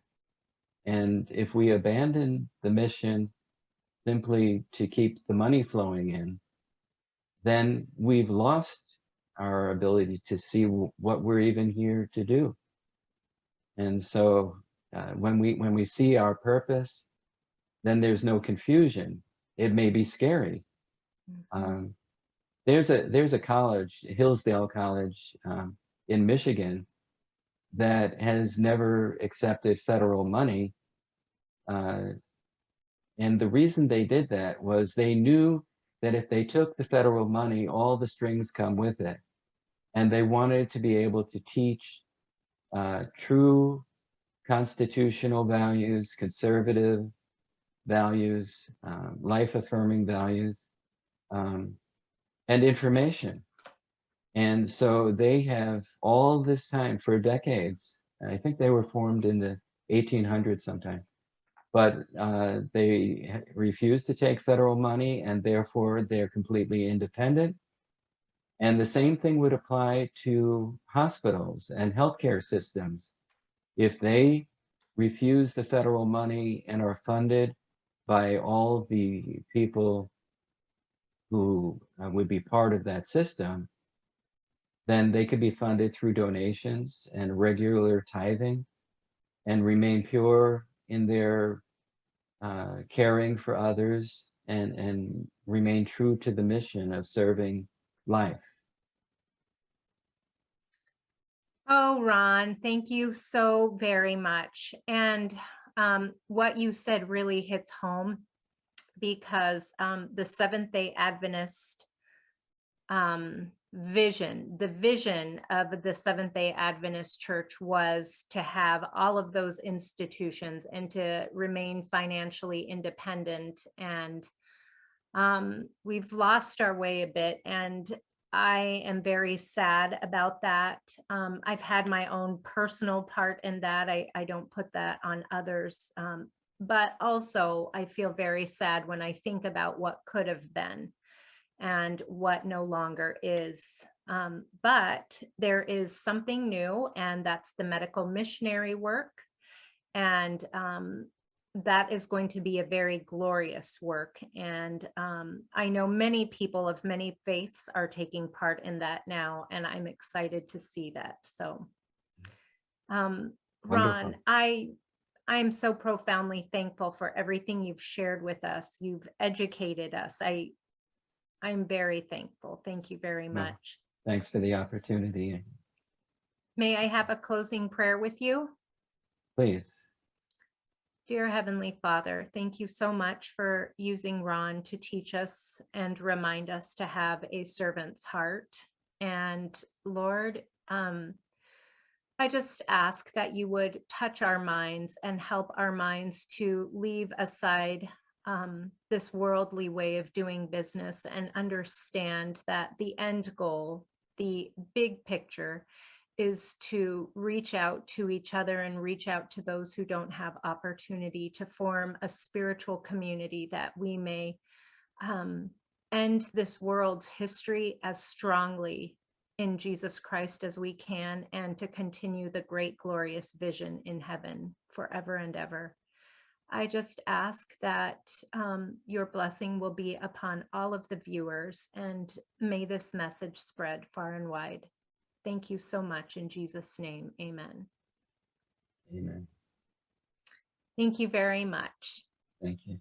And if we abandon the mission simply to keep the money flowing in, then we've lost our ability to see what we're even here to do. And so when we see our purpose, then there's no confusion. It may be scary. There's a college, Hillsdale College in Michigan, that has never accepted federal money. And the reason they did that was they knew that if they took the federal money, all the strings come with it. And they wanted to be able to teach true constitutional values, conservative values, life-affirming values, and information. And so they have all this time for decades. I think they were formed in the 1800s sometime, but they refuse to take federal money, and therefore they're completely independent. And the same thing would apply to hospitals and healthcare systems. If they refuse the federal money and are funded by all the people who would be part of that system, then they could be funded through donations and regular tithing and remain pure in their caring for others and remain true to the mission of serving life. Oh, Ron, thank you so very much. And what you said really hits home, because the Seventh-day Adventist vision, the vision of the Seventh-day Adventist Church was to have all of those institutions and to remain financially independent. And we've lost our way a bit, and I am very sad about that. I've had my own personal part in that. I don't put that on others. But also I feel very sad when I think about what could have been and what no longer is. But there is something new, and that's the medical missionary work. And that is going to be a very glorious work. And I know many people of many faiths are taking part in that now, and I'm excited to see that. So, Ron, I'm so profoundly thankful for everything you've shared with us. You've educated us. I'm very thankful. Thank you very much. Thanks for the opportunity. May I have a closing prayer with you? Please. Dear Heavenly Father, thank you so much for using Ron to teach us and remind us to have a servant's heart. And Lord, I just ask that you would touch our minds and help our minds to leave aside this worldly way of doing business and understand that the end goal, the big picture, is to reach out to each other and reach out to those who don't have opportunity, to form a spiritual community that we may end this world's history as strongly in Jesus Christ as we can, and to continue the great glorious vision in heaven forever and ever. I just ask that your blessing will be upon all of the viewers, and may this message spread far and wide. Thank you so much in Jesus' name. Amen. Amen. Thank you very much. Thank you.